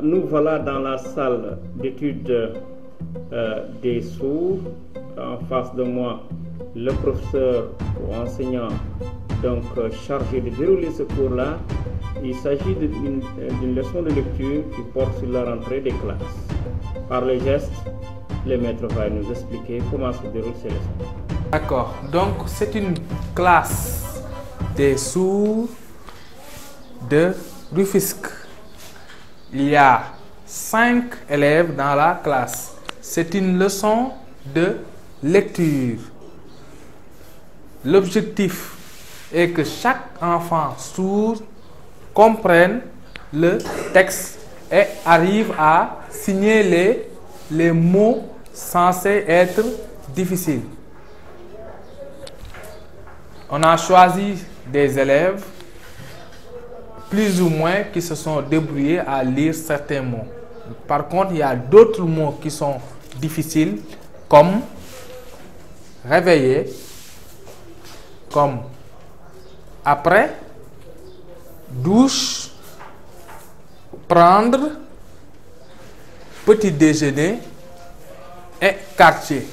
nous voilà dans la salle d'études des sourds. En face de moi, le professeur ou enseignant donc chargé de dérouler ce cours-là. Il s'agit d'une leçon de lecture qui porte sur la rentrée des classes. Par les gestes, le maître va nous expliquer comment se déroulent ces leçons. D'accord, donc c'est une classe des sourds de Rufisque. Il y a 5 élèves dans la classe. C'est une leçon de lecture. L'objectif est que chaque enfant sourd comprenne le texte et arrive à signer les mots censés être difficiles. On a choisi des élèves plus ou moins qui se sont débrouillés à lire certains mots. Par contre, il y a d'autres mots qui sont difficiles comme réveiller, comme après, douche, prendre, petit déjeuner et quartier.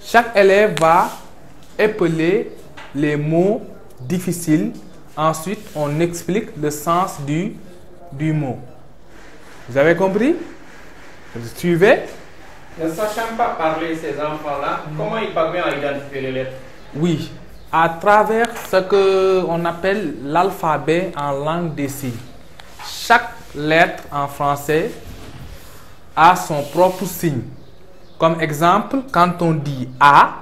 Chaque élève va épeler les mots difficiles. Ensuite, on explique le sens du mot. Vous avez compris? Vous suivez? Ne sachant pas parler ces enfants-là, comment ils parviennent à identifier les lettres? Oui, à travers ce qu'on appelle l'alphabet en langue des signes. Chaque lettre en français a son propre signe. Comme exemple, quand on dit A,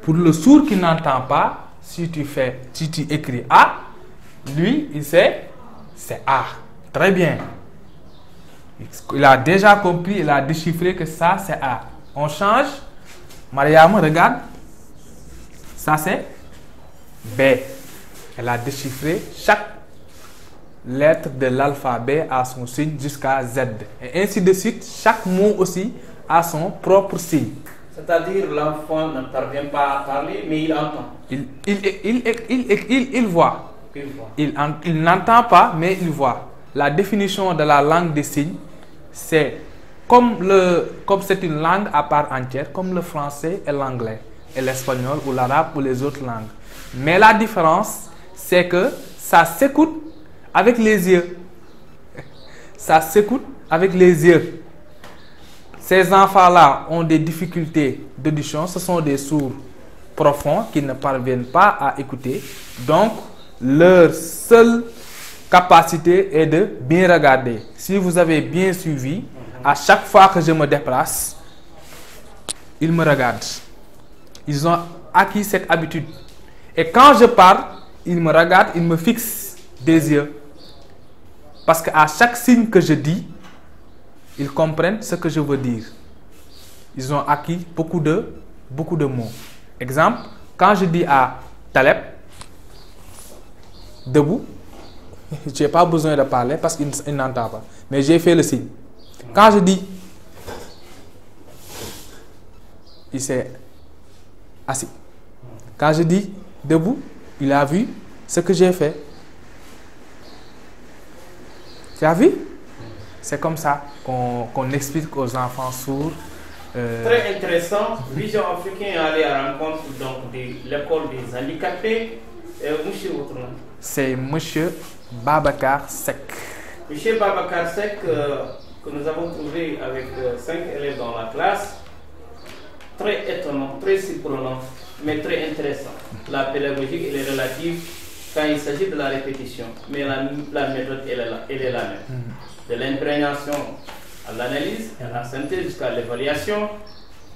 pour le sourd qui n'entend pas, si tu écris A, lui, il sait, c'est A. Très bien. Il a déjà compris, il a déchiffré que ça, c'est A. On change. Mariam, regarde. Ça, c'est B. Elle a déchiffré chaque lettre de l'alphabet à son signe jusqu'à Z. Et ainsi de suite, chaque mot aussi a son propre signe. C'est-à-dire l'enfant ne parvient pas à parler, mais il entend. Il voit. Il n'entend pas, mais il voit. La définition de la langue des signes, c'est comme c'est une langue à part entière, comme le français et l'anglais, et l'espagnol ou l'arabe ou les autres langues. Mais la différence, c'est que ça s'écoute avec les yeux. Ça s'écoute avec les yeux. Ces enfants-là ont des difficultés d'audition. Ce sont des sourds profonds qui ne parviennent pas à écouter. Donc, leur seule capacité est de bien regarder. Si vous avez bien suivi, à chaque fois que je me déplace, ils me regardent. Ils ont acquis cette habitude. Et quand je parle, ils me regardent, ils me fixent des yeux. Parce qu'à chaque signe que je dis, ils comprennent ce que je veux dire. Ils ont acquis beaucoup de mots. Exemple, quand je dis à Taleb, debout, je n'ai pas besoin de parler parce qu'il n'entend pas. Mais j'ai fait le signe. Quand je dis, il s'est assis. Quand je dis debout, il a vu ce que j'ai fait. Tu as vu? C'est comme ça qu'on explique aux enfants sourds. Très intéressant. Vision africaine est allée à la rencontre donc, de l'école des handicapés. Monsieur, votre nom? C'est Monsieur Babacar Sek. Monsieur Babacar Sek, que nous avons trouvé avec 5 élèves dans la classe. Très étonnant, très surprenant, mais très intéressant. La pédagogie, elle est relative quand il s'agit de la répétition. Mais la méthode, elle est la même. De l'imprégnation à l'analyse, à la synthèse jusqu'à l'évaluation,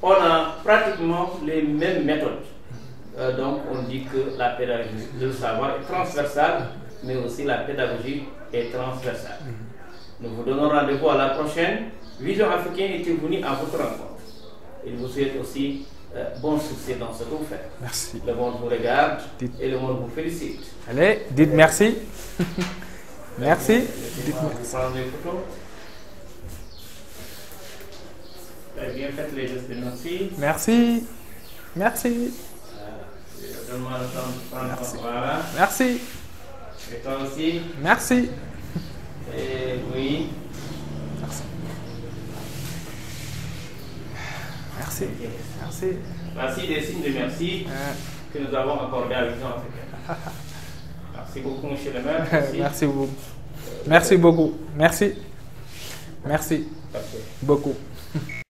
on a pratiquement les mêmes méthodes. Donc on dit que la pédagogie, le savoir est transversal, mais aussi la pédagogie est transversale. Nous vous donnons rendez-vous à la prochaine. Vision africaine était venue à votre rencontre. Il vous souhaite aussi bon succès dans ce que vous faites. Merci. Le monde vous regarde et le monde vous félicite. Allez, dites merci. Merci. Prendre des photos. Très bien, faites les gestes de merci. Merci. Merci. Donne-moi le temps de prendre. Merci. Voilà. Merci. Et toi aussi. Merci. Et Oui. Merci. Merci. Merci. Merci des signes de merci que nous avons accordés à l'Union africaine. Merci beaucoup, monsieur le maire. Merci beaucoup. Merci beaucoup. Merci. Merci Parfait. beaucoup.